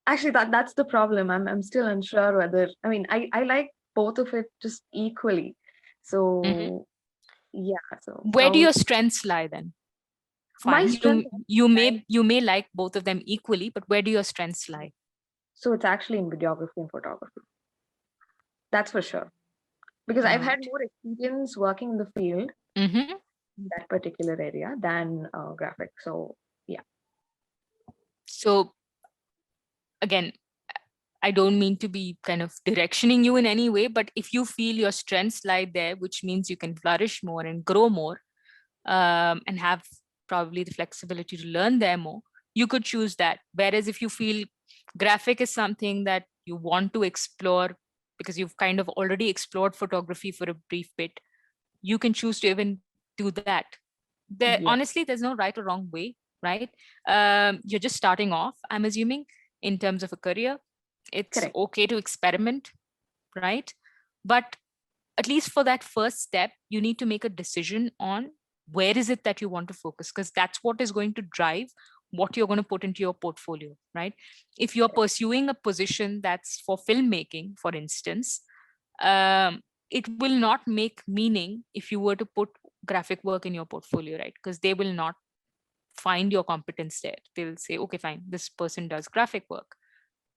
Actually, that's the problem. I'm still unsure whether, I mean, I like both of it just equally. So yeah. So where do your strengths lie then? my Fine, strength, you may like both of them equally, but where do your strengths lie? so it's actually in videography and photography. That's for sure. Because I've had more experience working in the field in that particular area than graphics. So yeah. So again, I don't mean to be kind of directioning you in any way, but if you feel your strengths lie there, which means you can flourish more and grow more, and have probably the flexibility to learn there more, you could choose that. Whereas if you feel graphic is something that you want to explore because you've kind of already explored photography for a brief bit, you can choose to even do that. Honestly, there's no right or wrong way, right? You're just starting off, I'm assuming, in terms of a career. It's Correct. okay to experiment, right? But at least for that first step, you need to make a decision on where is it that you want to focus, because that's what is going to drive what you're going to put into your portfolio, right? If you're pursuing a position that's for filmmaking, for instance, it will not make meaning if you were to put graphic work in your portfolio, right? Because they will not find your competence there. They'll say, okay, fine, this person does graphic work,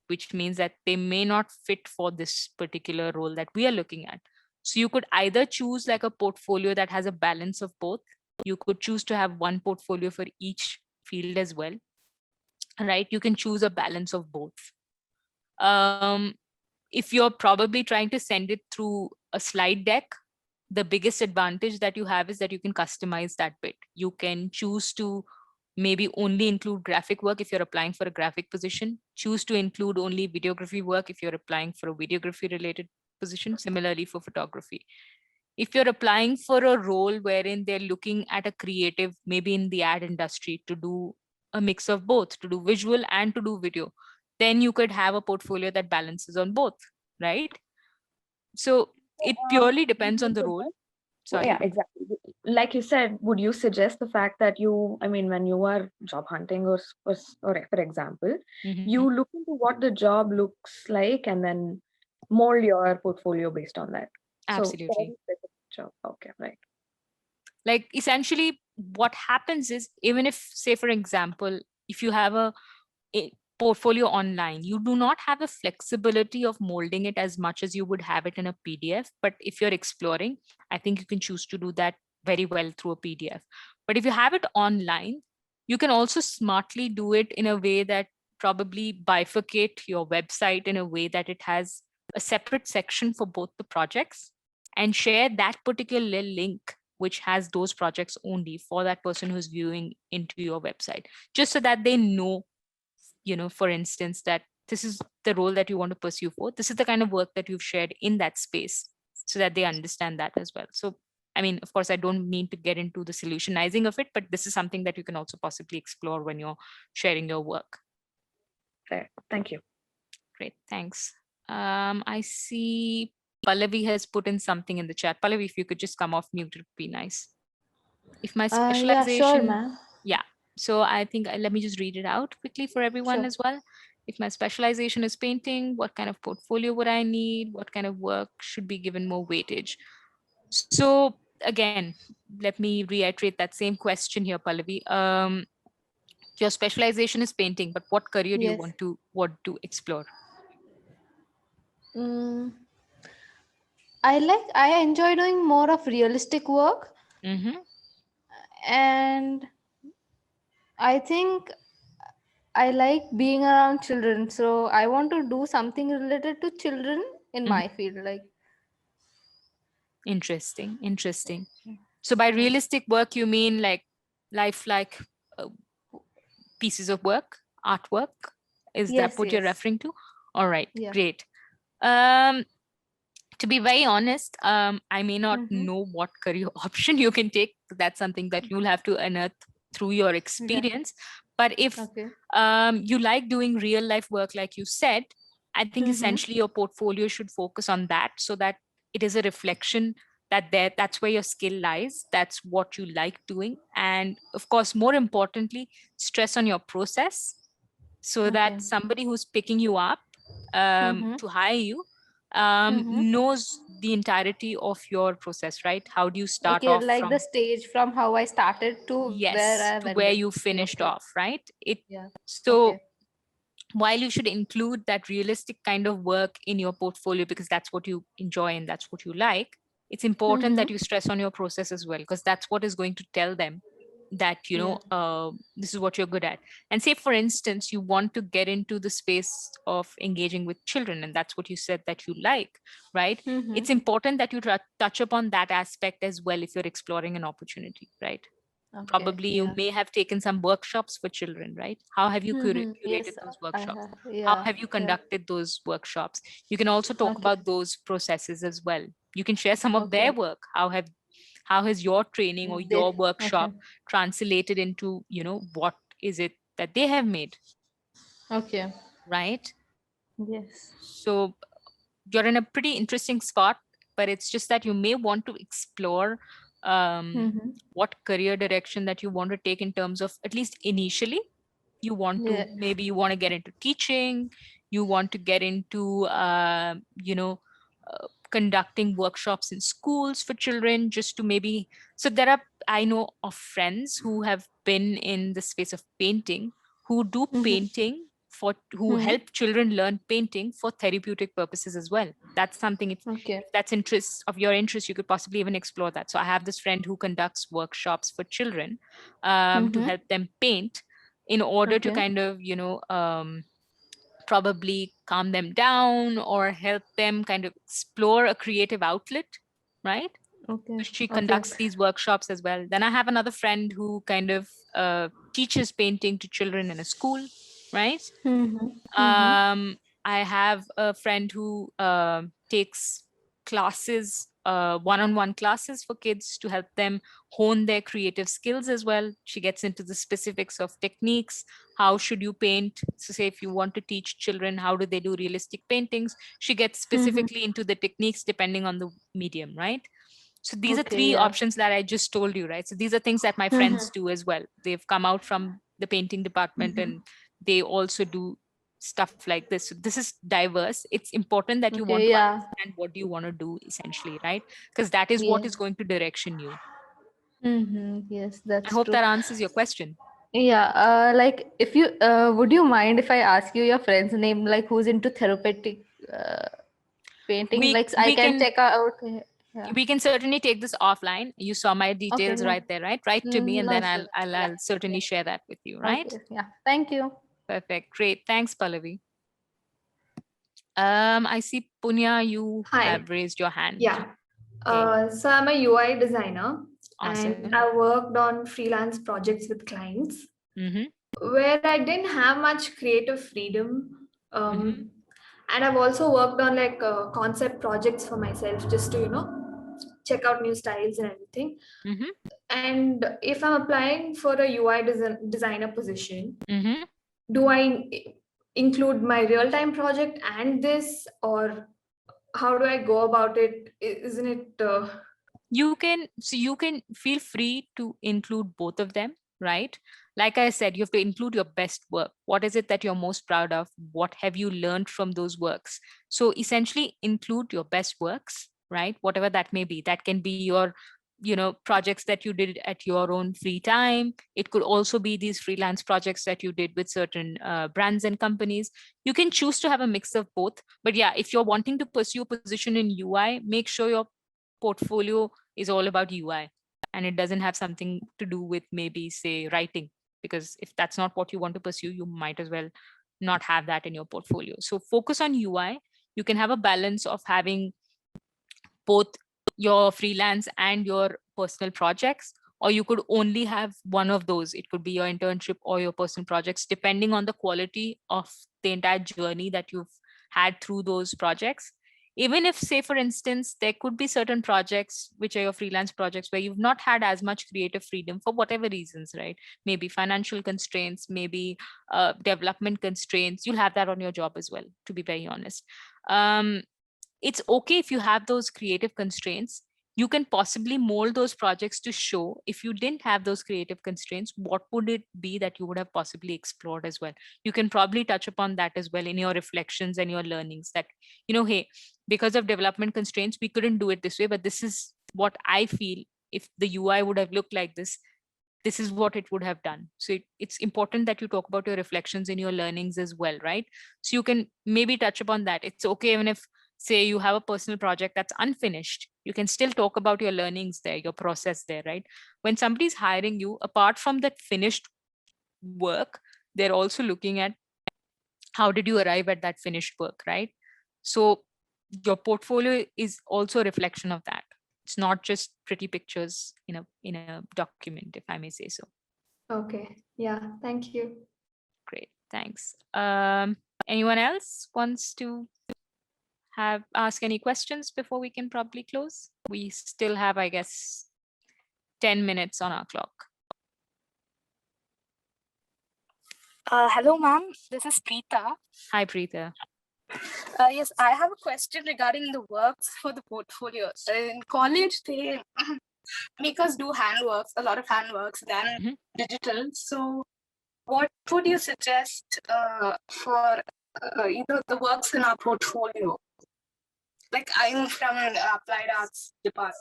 which means that they may not fit for this particular role that we are looking at. So you could either choose like a portfolio that has a balance of both. You could choose to have one portfolio for each field as well, right? You can choose a balance of both. If you're probably trying to send it through a slide deck, the biggest advantage that you have is that you can customize that bit. You can choose to maybe only include graphic work if you're applying for a graphic position, choose to include only videography work if you're applying for a videography related position, similarly for photography. If you're applying for a role wherein they're looking at a creative, maybe in the ad industry, to do a mix of both, to do visual and to do video, then you could have a portfolio that balances on both, right? So it purely depends on the role. Sorry. Yeah, exactly. Like you said, would you suggest the fact that you, I mean, when you are job hunting or for example, you look into what the job looks like and then mold your portfolio based on that? Absolutely. So, job. Okay, right. Like essentially what happens is, even if, say, for example, if you have a portfolio online, you do not have the flexibility of molding it as much as you would have it in a PDF. But if you're exploring, I think you can choose to do that very well through a PDF. But if you have it online, you can also smartly do it in a way that probably bifurcate your website in a way that it has a separate section for both the projects, and share that particular link which has those projects only for that person who's viewing into your website, just so that they know, for instance, that this is the role that you want to pursue for, this is the kind of work that you've shared in that space, so that they understand that as well. So I mean, of course, I don't mean to get into the solutionizing of it, but this is something that you can also possibly explore when you're sharing your work. Fair. Thank you. Great, thanks. I see Pallavi has put in something in the chat. Pallavi, if you could just come off mute, it would be nice. If my specialization, Yeah, sure, ma'am. yeah. So I think let me just read it out quickly for everyone Sure. as well. If my specialization is painting, what kind of portfolio would I need? What kind of work should be given more weightage? So again, let me reiterate that same question here, Pallavi. Your specialization is painting, but what career do you Yes. want to explore? Mm, I enjoy doing more of realistic work, Mm-hmm. and I think I like being around children. So I want to do something related to children in Mhm. my field. Like, Interesting. Interesting. So by realistic work, you mean like lifelike uh, pieces of work, artwork? Is that yes, what you're yes, referring to? All right, yeah. great. Um, to be very honest, I may not Mm-hmm. know what career option you can take. That's something that you'll have to unearth through your Yeah. experience. But if Okay. you like doing real life work, like you said, I think Mm-hmm. essentially your portfolio should focus on that, so that it is a reflection that that's where your skill lies. That's what you like doing. And of course, more importantly, stress on your process, so Okay. that somebody who's picking you up Mm-hmm. to hire you Mm-hmm. knows the entirety of your process, right? How do you start Okay, off like the from, stage from how I started to where yes, I've to where ended. you finished Okay. off, right? It Yeah. so Okay. while you should include that realistic kind of work in your portfolio because that's what you enjoy and that's what you like, it's important Mm-hmm. that you stress on your process as well, because that's what is going to tell them that Yeah. this is what you're good at. And say for instance you want to get into the space of engaging with children, and that's what you said that you like, right? Mm-hmm. It's important that you touch upon that aspect as well if you're exploring an opportunity, right? Okay. Probably you Yeah. may have taken some workshops for children, right? How have you Mm-hmm. curated Yes, those I workshops? have. How Yeah. have you Yeah. conducted those workshops? You can also talk Okay. about those processes as well. You can share some of Okay. their work. How has your training or This. your Okay. workshop translated into, what is it that they have made, Okay. right? Yes. So you're in a pretty interesting spot, but it's just that you may want to explore Mm-hmm. what career direction that you want to take in terms of, at least initially, you want Yeah. to, maybe you want to get into teaching, you want to get into conducting workshops in schools for children, just to maybe, so there are, I know of friends who have been in the space of painting, who do Mm-hmm. painting for, who Mm-hmm. help children learn painting for therapeutic purposes as well. That's something, Okay. if that's interest of your interest, you could possibly even explore that. So I have this friend who conducts workshops for children to Mm-hmm. help them paint, in order to Okay. kind of probably calm them down or help them kind of explore a creative outlet, right? Okay. So she Okay. conducts these workshops as well. Then I have another friend who kind of teaches painting to children in a school, right? Mm-hmm. Mm-hmm. I have a friend who takes classes, one-on-one classes for kids to help them hone their creative skills as well. She gets into the specifics of techniques. How should you paint? So say if you want to teach children how do they do realistic paintings, she gets Mm-hmm. specifically into the techniques depending on the medium, right? So these are Okay. three Yeah. options that I just told you, right? So these are things that my Mm-hmm. friends do as well. They've come out from the painting department Mm-hmm. and they also do stuff like this. So this is diverse. It's important that you want Okay. to Yeah. understand what do you want to do essentially, right? Because that is what Yes. is going to direction you. Mm-hmm. Yes, I that's hope true. that answers your question. Yeah. Like, if you would you mind if I ask you your friend's name, like who's into therapeutic uh, painting? We Like, I we can can check out. Yeah. we can certainly take this offline. You saw my Okay. details Yeah. right there, right? Write to me and No then issues. Yeah. I'll certainly share that with you, right? Okay. Yeah. Thank you. Perfect. Great. Thanks, Pallavi. I see Punya, you Hi. have raised your hand. Yeah. Okay. So I'm a UI designer Awesome. and I worked on freelance projects with clients Mm-hmm. where I didn't have much creative freedom. Mm-hmm. And I've also worked on like concept projects for myself just to, check out new styles and everything. Mm-hmm. And if I'm applying for a UI designer position, Mm-hmm. do I include my real time project and this, or how do I go about it? Isn't it? You can feel free to include both of them, right? Like I said, you have to include your best work. What is it that you're most proud of? What have you learned from those works? So essentially include your best works, right? Whatever that may be. That can be your projects that you did at your own free time. It could also be these freelance projects that you did with certain brands and companies. You can choose to have a mix of both. But yeah, if you're wanting to pursue a position in UI, make sure your portfolio is all about UI and it doesn't have something to do with maybe say writing, because if that's not what you want to pursue, you might as well not have that in your portfolio. So focus on UI. You can have a balance of having both your freelance and your personal projects, or you could only have one of those. It could be your internship or your personal projects, depending on the quality of the entire journey that you've had through those projects. Even if, say, for instance, there could be certain projects which are your freelance projects where you've not had as much creative freedom for whatever reasons, right? Maybe financial constraints, maybe development constraints. You'll have that on your job as well, to be very honest. It's okay if you have those creative constraints. You can possibly mold those projects to show, if you didn't have those creative constraints, what would it be that you would have possibly explored as well. You can probably touch upon that as well in your reflections and your learnings, that, hey, because of development constraints, we couldn't do it this way, but this is what I feel, if the UI would have looked like this is what it would have done. So it's important that you talk about your reflections in your learnings as well, right? So you can maybe touch upon that. It's okay even if, say, you have a personal project that's unfinished, you can still talk about your learnings there, your process there, right? When somebody's hiring you, apart from that finished work, they're also looking at how did you arrive at that finished work, right? So your portfolio is also a reflection of that. It's not just pretty pictures in a document, if I may say so. Okay. Yeah. Thank you. Great. Thanks. Anyone else wants to ask any questions before we can probably close? We still have, I guess, 10 minutes on our clock. Hello, ma'am. This is Preeta. Hi, Preeta. Yes, I have a question regarding the works for the portfolio. In college, they make us do handworks, a lot of handworks, than digital. So what would you suggest for either the works in our portfolio? Like, I'm from applied arts department.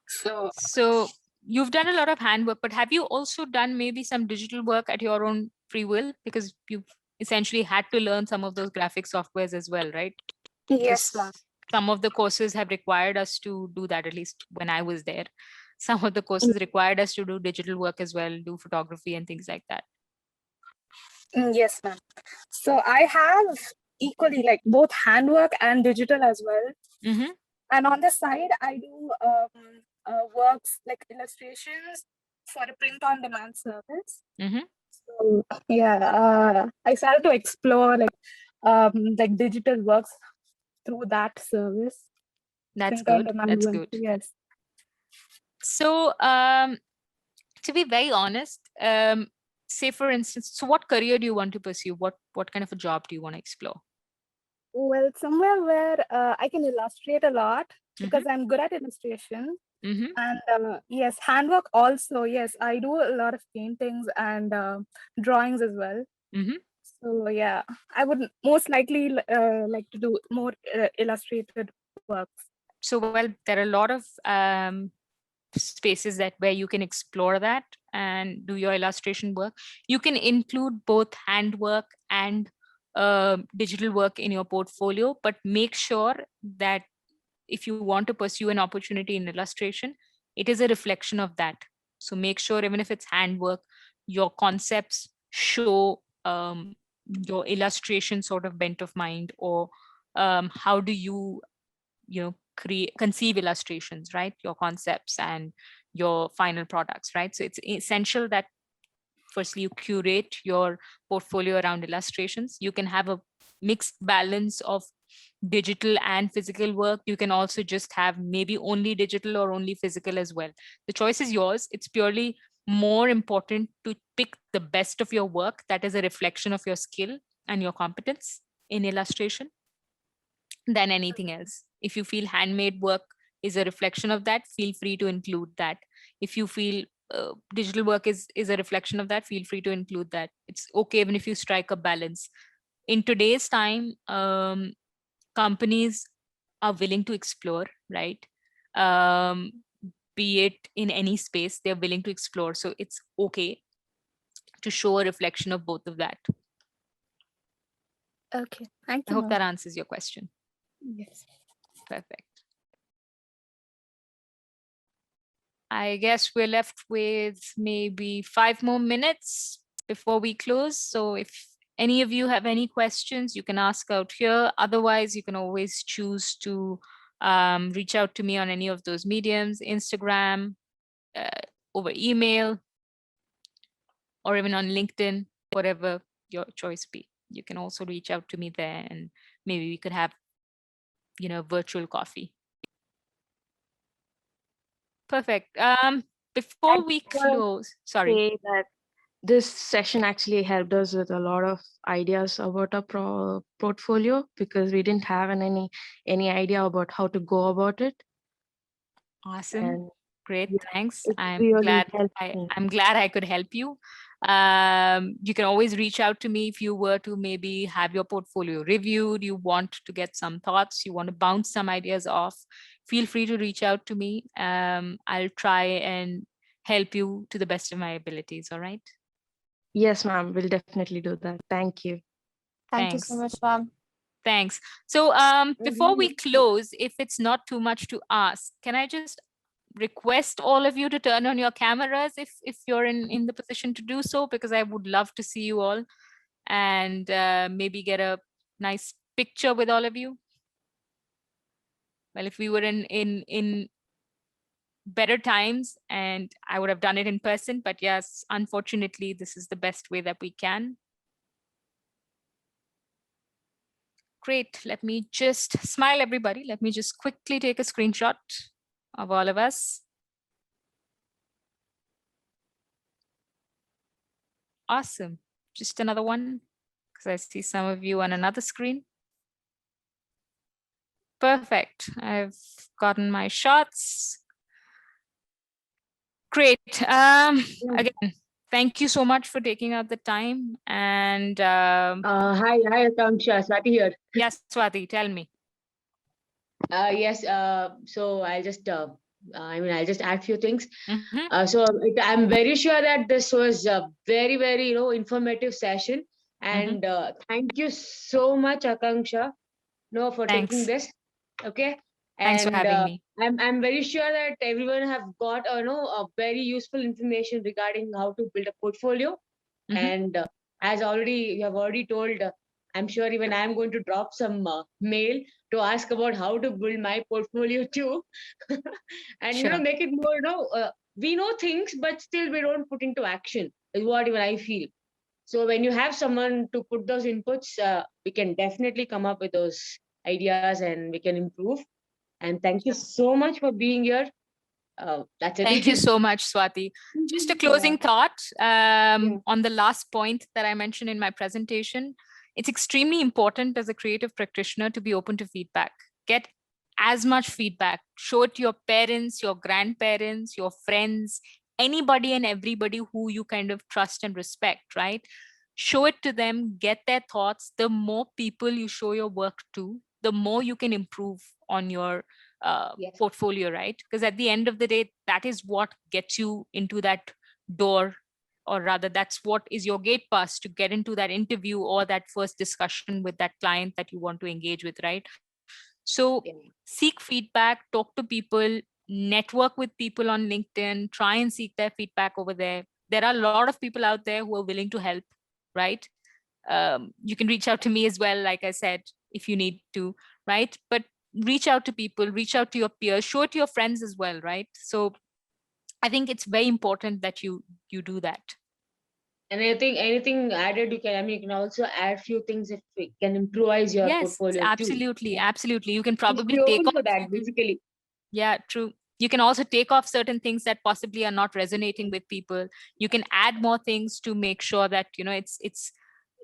So you've done a lot of handwork, but have you also done maybe some digital work at your own free will? Because you've essentially had to learn some of those graphic softwares as well, right? Yes, ma'am. Some of the courses have required us to do that, at least when I was there. Some of the courses required us to do digital work as well, do photography and things like that. Yes, ma'am. So I have equally like both handwork and digital as well. And on the side, I do works like illustrations for a print on demand service. So yeah, I started to explore like digital works through that service. That's good. That's good. Yes. So to be very honest, say for instance, so what career do you want to pursue? What kind of a job do you want to explore? Well, somewhere where I can illustrate a lot, because I'm good at illustration. And yes, handwork also. Yes, I do a lot of paintings and drawings as well. So yeah, I would most likely like to do more illustrated works. So well, there are a lot of spaces that where you can explore that and do your illustration work. You can include both handwork and digital work in your portfolio, but make sure that if you want to pursue an opportunity in illustration, it is a reflection of that. So make sure, even if it's handwork, your concepts show your illustration sort of bent of mind, or how do you conceive illustrations, right? Your concepts and your final products, right? So it's essential that firstly you curate your portfolio around illustrations. You can have a mixed balance of digital and physical work. You can also just have maybe only digital or only physical as well. The choice is yours. It's purely more important to pick the best of your work that is a reflection of your skill and your competence in illustration than anything else. If you feel handmade work is a reflection of that, feel free to include that. If you feel digital work is a reflection of that, feel free to include that. It's okay even if you strike a balance. In today's time, companies are willing to explore, right? be it in any space, they're willing to explore. So it's okay to show a reflection of both of that. Okay, thank I you. hope that answers your question. Yes. Perfect. I guess we're left with maybe 5 more minutes before we close. So if any of you have any questions, you can ask out here. Otherwise, you can always choose to reach out to me on any of those mediums, Instagram, over email, or even on LinkedIn, whatever your choice be. You can also reach out to me there, and maybe we could have, virtual coffee. Perfect. Before we close, sorry. Say that this session actually helped us with a lot of ideas about our portfolio, because we didn't have any idea about how to go about it. Awesome. And great. yeah, Thanks. it I'm really glad helped me. I'm glad I could help you. You can always reach out to me if you were to maybe have your portfolio reviewed, you want to get some thoughts, you want to bounce some ideas off. Feel free to reach out to me. I'll try and help you to the best of my abilities. All right. Yes, ma'am. We'll definitely do that. Thank you. Thank you so much, ma'am. Thanks. So before we close, if it's not too much to ask, can I just request all of you to turn on your cameras if you're in the position to do so, because I would love to see you all and maybe get a nice picture with all of you. Well, if we were in better times, and I would have done it in person, but yes, unfortunately, this is the best way that we can. Great. Let me just smile, everybody. Let me just quickly take a screenshot of all of us. Awesome. Just another one, because I see some of you on another screen. Perfect. I've gotten my shots. Great. Again, thank you so much for taking out the time. And Hi, Akanksha. Swati here. yes, Swati, tell me. Yes. So I'll just I'll just add few things. Mhm. So I'm very sure that this was a very, very informative session, and thank you so much, Akanksha, for taking Thanks. this. Okay. Thanks for And having me. I'm very sure that everyone have got a very useful information regarding how to build a portfolio. Mhm. And as you have already told, I'm sure even I'm going to drop some mail to ask about how to build my portfolio too. And Sure. make it more we know things, but still we don't put into action, is what even I feel. So when you have someone to put those inputs, we can definitely come up with those ideas and we can improve. And thank you so much for being here. That's it. Thank you so much, Swati. Just a closing thought on the last point that I mentioned in my presentation. It's extremely important as a creative practitioner to be open to feedback. Get as much feedback. Show it to your parents, your grandparents, your friends, anybody and everybody who you kind of trust and respect, right? Show it to them, get their thoughts. The more people you show your work to, the more you can improve on your portfolio, right? Because at the end of the day, that is what gets you into that door, or rather that's what is your gate pass to get into that interview or that first discussion with that client that you want to engage with, right? So seek feedback, talk to people, network with people on LinkedIn, try and seek their feedback over there. There are a lot of people out there who are willing to help, right? You can reach out to me as well, like I said, if you need to, right? But reach out to people, reach out to your peers, show it to your friends as well, right? So I think it's very important that you do that. And I think anything added, you can also add few things if we can improvise your Yes, portfolio absolutely, too. absolutely. You can Just probably be take open off. for that, basically. Yeah, true. You can also take off certain things that possibly are not resonating with people. You can add more things to make sure that it's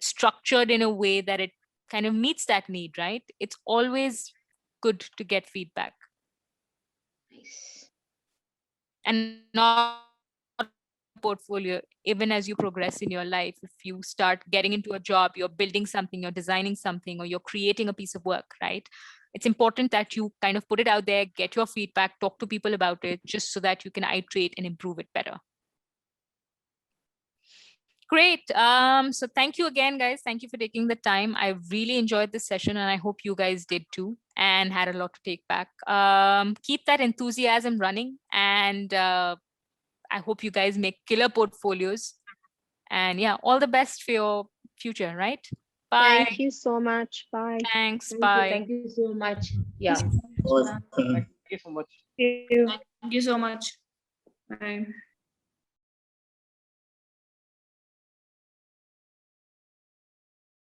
structured in a way that it kind of meets that need, right? It's always good to get feedback. Nice. And not only feedback, portfolio, even as you progress in your life. If you start getting into a job, you're building something, you're designing something, or you're creating a piece of work, right? It's important that you kind of put it out there, get your feedback, talk to people about it, just so that you can iterate and improve it better. Great. So thank you again, guys. Thank you for taking the time. I really enjoyed this session, and I hope you guys did too, and had a lot to take back. Keep that enthusiasm running, and I hope you guys make killer portfolios. And yeah, all the best for your future, right? Bye. Thank you so much. Bye. Thanks. Thank Bye. you. Thank you so much. Yeah. Thank you so much. Thank you so much. Bye.